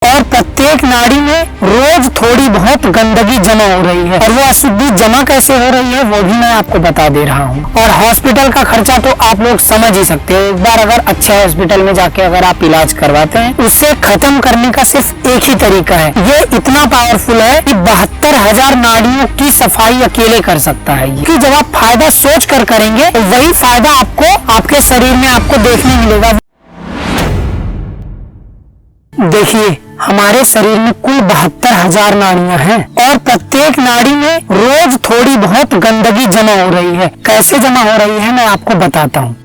और प्रत्येक नाड़ी में रोज थोड़ी बहुत गंदगी जमा हो रही है और वो अशुद्धि जमा कैसे हो रही है वो भी मैं आपको बता दे रहा हूँ। और हॉस्पिटल का खर्चा तो आप लोग समझ ही सकते हो। एक बार अगर अच्छे हॉस्पिटल में जाके अगर आप इलाज करवाते हैं, उसे खत्म करने का सिर्फ एक ही तरीका है। ये इतना पावरफुल है कि 72,000 नाड़ियों की सफाई अकेले कर सकता है। कि जब आप फायदा सोच कर करेंगे तो वही फायदा आपको आपके शरीर में आपको देखने मिलेगा। देखिए, हमारे शरीर में कुल 72,000 नाड़ियां हैं और प्रत्येक नाड़ी में रोज थोड़ी बहुत गंदगी जमा हो रही है। कैसे जमा हो रही है मैं आपको बताता हूँ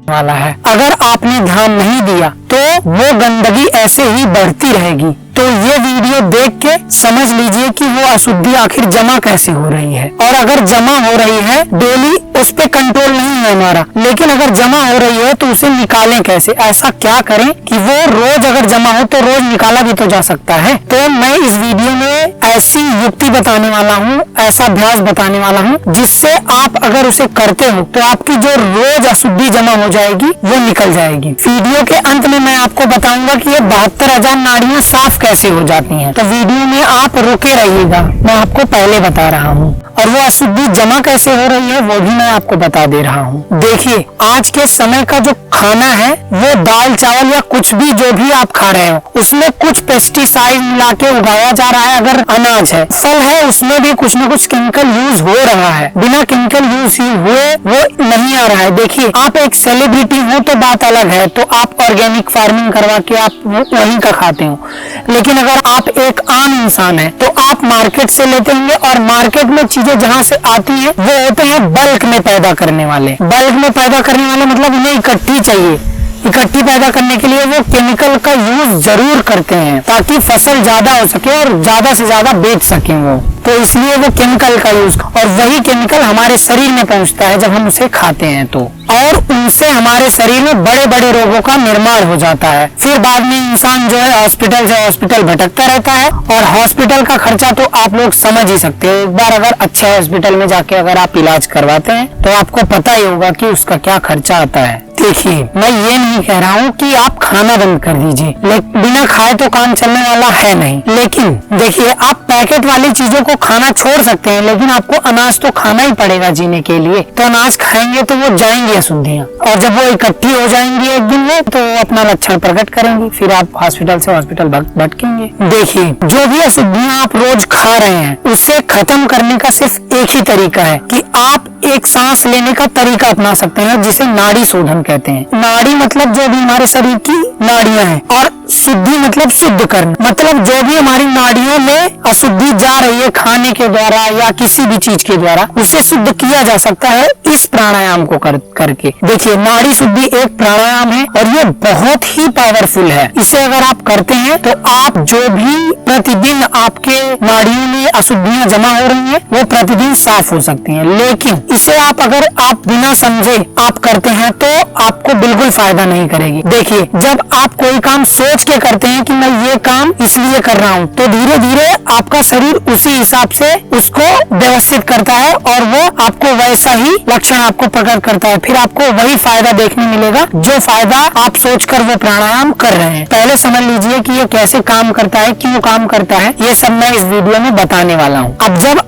वाला है। अगर आपने ध्यान नहीं दिया तो वो गंदगी ऐसे ही बढ़ती रहेगी। तो ये वीडियो देख के समझ लीजिए कि वो अशुद्धि आखिर जमा कैसे हो रही है। और अगर जमा हो रही है डेली, उस पे कंट्रोल नहीं है हमारा, लेकिन अगर जमा हो रही है तो उसे निकालें कैसे। ऐसा क्या करें कि वो रोज अगर जमा हो तो रोज निकाला भी तो जा सकता है। तो मैं इस वीडियो में ऐसी युक्ति बताने वाला हूँ, ऐसा अभ्यास बताने वाला हूँ, जिससे आप अगर उसे करते हो तो आपकी जो रोज अशुद्धि जमा हो जाएगी वो निकल जाएगी। वीडियो के अंत में मैं आपको बताऊंगा कि ये 72,000 नाड़ियां साफ कैसे हो जाती हैं। तो वीडियो में आप रुके रहिएगा, मैं आपको पहले बता रहा हूँ। और वो अशुद्धि जमा कैसे हो रही है वो भी मैं आपको बता दे रहा हूँ। देखिए, आज के समय का जो खाना है वो दाल चावल या कुछ भी जो भी आप खा रहे हो, उसमें कुछ पेस्टिसाइड मिला के उगाया जा रहा है। अगर अनाज है, फल है, उसमें भी कुछ न कुछ केमिकल यूज हो रहा है। बिना केमिकल यूज हुए वो नहीं आ रहा है। देखिए, आप एक सेलिब्रिटी हो तो बात अलग है, तो आप ऑर्गेनिक फार्मिंग करवा के आप वहीं का खाते हो। लेकिन अगर आप एक आम इंसान है तो आप मार्केट से लेते होंगे, और मार्केट में चीजें जहाँ से आती हैं वो होते हैं बल्क में पैदा करने वाले। बल्क में पैदा करने वाले मतलब उन्हें इकट्ठी चाहिए। इकट्ठी पैदा करने के लिए वो केमिकल का यूज जरूर करते हैं ताकि फसल ज्यादा हो सके और ज्यादा से ज्यादा बेच सके वो। तो इसलिए वो केमिकल का यूज, और वही केमिकल हमारे शरीर में पहुंचता है जब हम उसे खाते हैं तो, और उनसे हमारे शरीर में बड़े बड़े रोगों का निर्माण हो जाता है। फिर बाद में इंसान जो है हॉस्पिटल से हॉस्पिटल भटकता रहता है। और हॉस्पिटल का खर्चा तो आप लोग समझ ही सकते हो। एक बार अगर अच्छे हॉस्पिटल में जाके अगर आप इलाज करवाते हैं तो आपको पता ही होगा कि उसका क्या खर्चा आता है। देखिए, मैं ये नहीं कह रहा हूँ कि आप खाना बंद कर दीजिए, लेकिन बिना खाए तो काम चलने वाला है नहीं। लेकिन देखिए, आप पैकेट वाली चीजों को खाना छोड़ सकते हैं, लेकिन आपको अनाज तो खाना ही पड़ेगा जीने के लिए। तो अनाज खाएंगे तो वो जाएंगी अशुद्धियाँ, और जब वो इकट्ठी हो जाएंगी एक दिन में तो वो अपना लक्षण प्रकट करेंगी। फिर आप हॉस्पिटल से हॉस्पिटल भटकेंगे। देखिए, जो भी अशुद्धियाँ आप रोज खा रहे हैं उसे खत्म करने का सिर्फ एक ही तरीका है कि आप एक सांस लेने का तरीका अपना सकते हैं, जिसे नाड़ी शोधन कहते हैं। नाड़ी मतलब जो भी हमारे शरीर की नाड़ियां हैं, और शुद्धि मतलब शुद्ध करना, मतलब जो भी हमारी नाड़ियों में अशुद्धि जा रही है खाने के द्वारा या किसी भी चीज के द्वारा, उसे शुद्ध किया जा सकता है इस प्राणायाम को करके। देखिए, नाड़ी शुद्धि एक प्राणायाम है और ये बहुत ही पावरफुल है। इसे अगर आप करते हैं तो आप जो भी प्रतिदिन आपके नाड़ियों में अशुद्धियां जमा हो रही हैं वो प्रतिदिन साफ हो सकती हैं। लेकिन इसे अगर आप बिना समझे आप करते हैं तो आपको बिल्कुल फायदा नहीं करेगी। देखिए, जब आप कोई काम सोच के करते हैं कि मैं ये काम इसलिए कर रहा हूँ, तो धीरे धीरे आपका शरीर उसी हिसाब से उसको व्यवस्थित करता है और वो आपको वैसा ही लक्षण आपको प्रकट करता है। फिर आपको वही फायदा देखने मिलेगा जो फायदा आप सोचकर वो प्राणायाम कर रहे हैं। पहले समझ लीजिए कि ये कैसे काम करता है, क्यों काम करता है, ये सब मैं इस वीडियो में बताने वाला हूँ। अब जब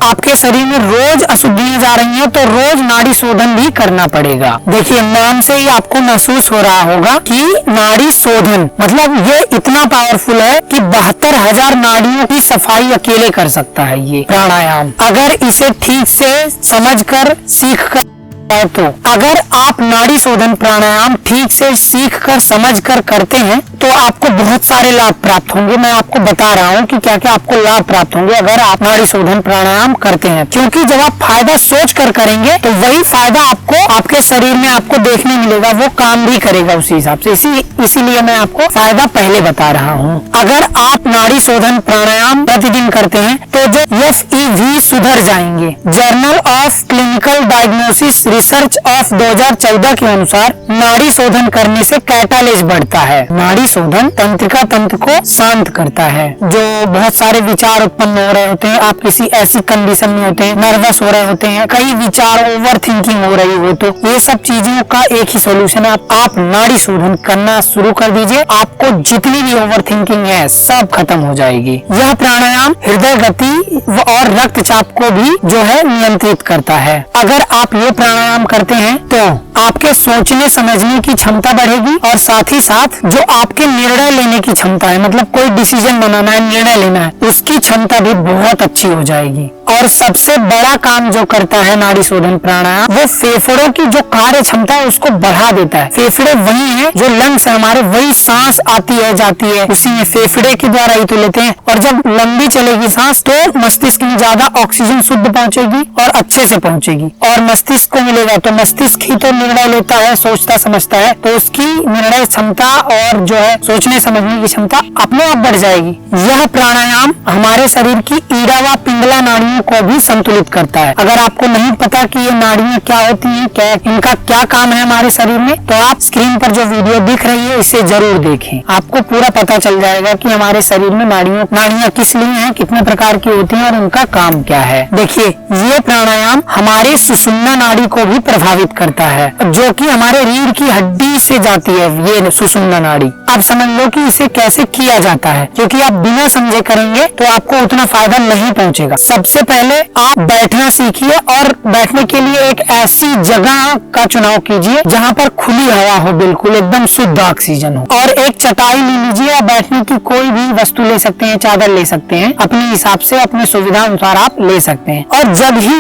आपके शरीर में रोज अशुद्धियां जा रही हैं तो रोज नाड़ी शोधन भी करना पड़ेगा। देखिए, नाम से ही आपको महसूस हो रहा होगा कि नाड़ी शोधन मतलब ये इतना पावरफुल है कि 72,000 नाड़ियों की सफाई अकेले कर सकता है ये प्राणायाम। अगर इसे ठीक से समझकर सीखकर, तो अगर आप नाड़ी शोधन प्राणायाम ठीक से सीखकर समझकर करते हैं तो आपको बहुत सारे लाभ प्राप्त होंगे। मैं आपको बता रहा हूँ कि क्या क्या आपको लाभ प्राप्त होंगे अगर आप नाड़ी शोधन प्राणायाम करते हैं। क्योंकि जब आप फायदा सोच कर करेंगे तो वही फायदा आपको आपके शरीर में आपको देखने मिलेगा, वो काम भी करेगा उसी हिसाब से। इसीलिए मैं आपको फायदा पहले बता रहा हूँ। अगर आप नाड़ी शोधन प्राणायाम प्रतिदिन करते हैं तो जो FEV सुधर जाएंगे। Journal of clinical diagnosis research of 2014 के अनुसार नाड़ी शोधन करने से कैटालेज बढ़ता है। नाड़ी शोधन तंत्रिका तंत्र को शांत करता है। जो बहुत सारे विचार उत्पन्न हो रहे होते हैं, आप किसी ऐसी कंडीशन में होते हैं, नर्वस हो रहे होते हैं, कई विचार ओवर थिंकिंग हो रही हो, तो ये सब चीजों का एक ही सोल्यूशन है, आप नाड़ी शोधन करना शुरू कर दीजिए। आपको जितनी भी ओवर थिंकिंग है सब खत्म हो जाएगी। यह प्राणायाम हृदय गति और रक्तचाप को भी जो है नियंत्रित करता है। अगर आप ये प्राणायाम करते हैं तो आपके सोचने समझने की क्षमता बढ़ेगी और साथ ही साथ जो आपके निर्णय लेने की क्षमता है, मतलब कोई डिसीजन बनाना है, निर्णय लेना है, उसकी क्षमता भी बहुत अच्छी हो जाएगी। और सबसे बड़ा काम जो करता है नाड़ी शोधन प्राणायाम, वो फेफड़ों की जो कार्य क्षमता है उसको बढ़ा देता है। फेफड़े वही है जो लंग्स है हमारे, वही सांस आती है जाती है उसी में फेफड़े के द्वारा ही तो लेते हैं। और जब लंबी चलेगी सांस तो मस्तिष्क में ज्यादा ऑक्सीजन शुद्ध पहुंचेगी और अच्छे से पहुंचेगी, और मस्तिष्क को मिलेगा तो मस्तिष्क ही तो निर्णय लेता है, सोचता समझता है, तो उसकी निर्णय क्षमता और जो है सोचने समझने की क्षमता अपने आप बढ़ जाएगी। यह प्राणायाम हमारे शरीर की ईड़ा व पिंगला नाड़ियों को भी संतुलित करता है। अगर आपको नहीं पता कि ये नाड़ियां क्या होती हैं, क्या इनका क्या काम है हमारे शरीर में, तो आप स्क्रीन पर जो वीडियो दिख रही है इसे जरूर देखें। आपको पूरा पता चल जाएगा कि हमारे शरीर में नाड़ियां किस लिए हैं, कितने प्रकार की होती हैं और उनका काम क्या है। देखिए, ये प्राणायाम हमारे सुषुम्ना नाड़ी को भी प्रभावित करता है, जो कि हमारे रीढ़ की हड्डी से जाती है ये सुषुम्ना नाड़ी। आप समझ लो कि इसे कैसे किया जाता है, क्योंकि आप बिना समझे करेंगे तो आपको उतना फायदा नहीं पहुंचेगा। सबसे पहले आप बैठना सीखिए और बैठने के लिए एक ऐसी जगह का चुनाव कीजिए जहाँ पर खुली हवा हो, बिल्कुल एकदम शुद्ध ऑक्सीजन हो, और एक चटाई ले लीजिए या बैठने की कोई भी वस्तु ले सकते हैं, चादर ले सकते हैं, अपने हिसाब से अपने सुविधा अनुसार आप ले सकते हैं। और जब ही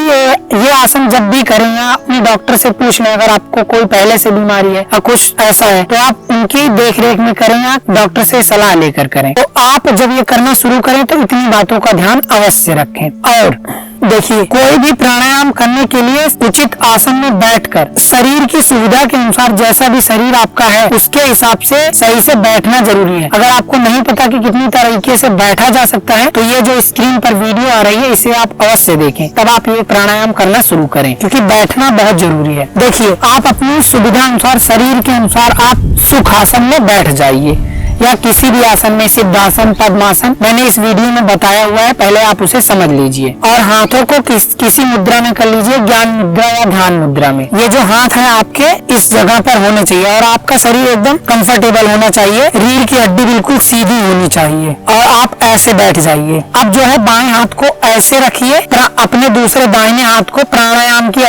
ये आसन जब भी करें, या अपने डॉक्टर से पूछ लें, अगर आपको कोई पहले से बीमारी है या कुछ ऐसा है तो आप उनकी देख रेख में करें या डॉक्टर से सलाह लेकर करें। तो आप जब ये करना शुरू करें तो इतनी बातों का ध्यान अवश्य रखें। और देखिए, कोई भी प्राणायाम करने के लिए उचित आसन में बैठकर शरीर की सुविधा के अनुसार, जैसा भी शरीर आपका है उसके हिसाब से सही से बैठना जरूरी है। अगर आपको नहीं पता कि कितनी तरीके से बैठा जा सकता है तो ये जो स्क्रीन पर वीडियो आ रही है इसे आप अवश्य देखें, तब आप ये प्राणायाम करना शुरू करें, क्योंकि बैठना बहुत जरूरी है। देखिए, आप अपनी सुविधा अनुसार, शरीर के अनुसार आप सुखासन में बैठ जाइए या किसी भी आसन में, सिद्धासन, पद्मासन, मैंने इस वीडियो में बताया हुआ है, पहले आप उसे समझ लीजिए। और हाथों को किसी मुद्रा में कर लीजिए, ज्ञान मुद्रा या ध्यान मुद्रा में। ये जो हाथ है आपके इस जगह पर होने चाहिए और आपका शरीर एकदम कंफर्टेबल होना चाहिए, रीढ़ की हड्डी बिल्कुल सीधी होनी चाहिए और आप ऐसे बैठ जाइए। अब जो है बाएं हाथ को ऐसे रखिए, अपने दूसरे दाहिने हाथ को प्राणायाम की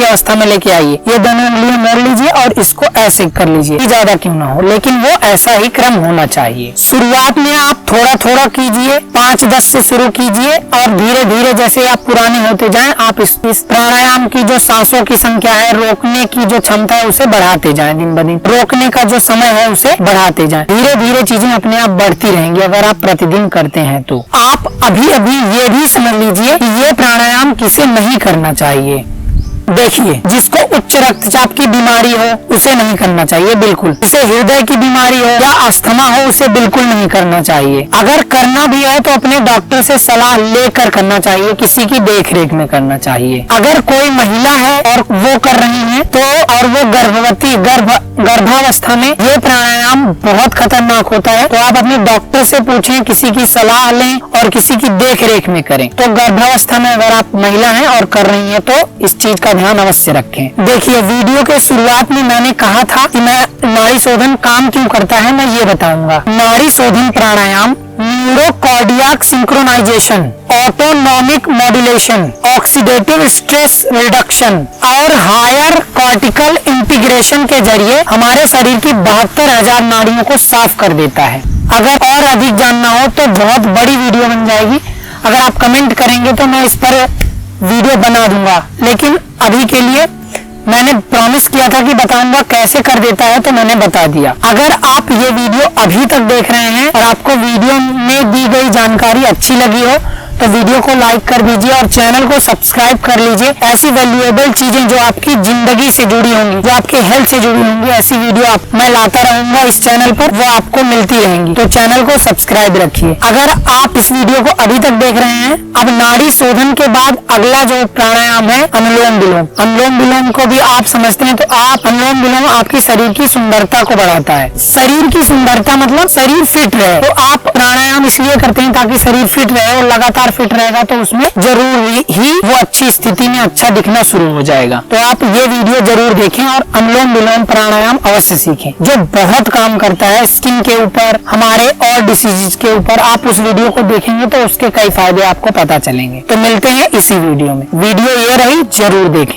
अवस्था में लेके आइए। ये दोनों उंगलियां मोड़ लीजिए और इसको ऐसे कर लीजिए, ज्यादा क्यों ना हो, लेकिन वो ऐसा ही क्रम होना चाहिए। शुरुआत में आप थोड़ा थोड़ा कीजिए, 5-10 से शुरू कीजिए और धीरे धीरे जैसे आप पुराने होते जाएं, आप इस प्राणायाम की जो सांसों की संख्या है, रोकने की जो क्षमता है उसे बढ़ाते जाएं, दिन ब दिन रोकने का जो समय है उसे बढ़ाते जाएं। धीरे धीरे चीजें अपने आप बढ़ती रहेंगी अगर आप प्रतिदिन करते हैं तो। आप अभी ये भी समझ लीजिए कि ये प्राणायाम किसे नहीं करना चाहिए। देखिए, जिसको उच्च रक्तचाप की बीमारी हो उसे नहीं करना चाहिए बिल्कुल, जिसे हृदय की बीमारी हो या अस्थमा हो उसे बिल्कुल नहीं करना चाहिए। अगर करना भी है तो अपने डॉक्टर से सलाह लेकर करना चाहिए, किसी की देखरेख में करना चाहिए। अगर कोई महिला है और वो कर रही है तो, और वो गर्भावस्था में, ये प्राणायाम बहुत खतरनाक होता है, तो आप अपने डॉक्टर से पूछें, किसी की सलाह लें और किसी की देखरेख में करें। तो गर्भावस्था में अगर आप महिला हैं और कर रही हैं तो इस चीज का ध्यान अवश्य रखें। देखिए, वीडियो के शुरुआत में मैंने कहा था कि मैं नाड़ी शोधन काम क्यों करता है, मैं ये बताऊंगा। Nadi shodhana pranayama neurocardiac synchronisation, autonomic modulation, oxidative stress reduction और हायर कॉर्टिकल इंटीग्रेशन के जरिए हमारे शरीर की 72,000 नाड़ियों को साफ कर देता है। अगर और अधिक जानना हो तो बहुत बड़ी वीडियो बन जाएगी, अगर आप कमेंट करेंगे तो मैं इस पर वीडियो बना दूंगा, लेकिन अभी के लिए मैंने प्रॉमिस किया था कि बताऊंगा कैसे कर देता है, तो मैंने बता दिया। अगर आप ये वीडियो अभी तक देख रहे हैं और आपको वीडियो में दी गई जानकारी अच्छी लगी हो तो वीडियो को लाइक कर दीजिए और चैनल को सब्सक्राइब कर लीजिए। ऐसी वैल्यूएबल चीजें जो आपकी जिंदगी से जुड़ी होंगी, जो आपके हेल्थ से जुड़ी होंगी, ऐसी वीडियो मैं लाता रहूंगा इस चैनल पर, वो आपको मिलती रहेंगी। तो चैनल को सब्सक्राइब रखिए। अगर आप इस वीडियो को अभी तक देख रहे हैं, अब नाड़ी शोधन के बाद अगला जो प्राणायाम है अनुलोम विलोम। अनुलोम विलोम को भी आप समझते हैं, तो आप अनुलोम विलोम आपकी शरीर की सुंदरता को बढ़ाता है। शरीर की सुंदरता मतलब शरीर फिट रहे, तो आप प्राणायाम इसलिए करते हैं ताकि शरीर फिट रहे, और लगातार फिट रहेगा तो उसमें जरूर ही वो अच्छी स्थिति में अच्छा दिखना शुरू हो जाएगा। तो आप ये वीडियो जरूर देखें और अनुलोम विलोम प्राणायाम अवश्य सीखें, जो बहुत काम करता है स्किन के ऊपर, हमारे और डिसीजेज के ऊपर। आप उस वीडियो को देखेंगे तो उसके कई फायदे आपको पता चलेंगे। तो मिलते हैं इसी वीडियो में। वीडियो ये रही, जरूर देखें।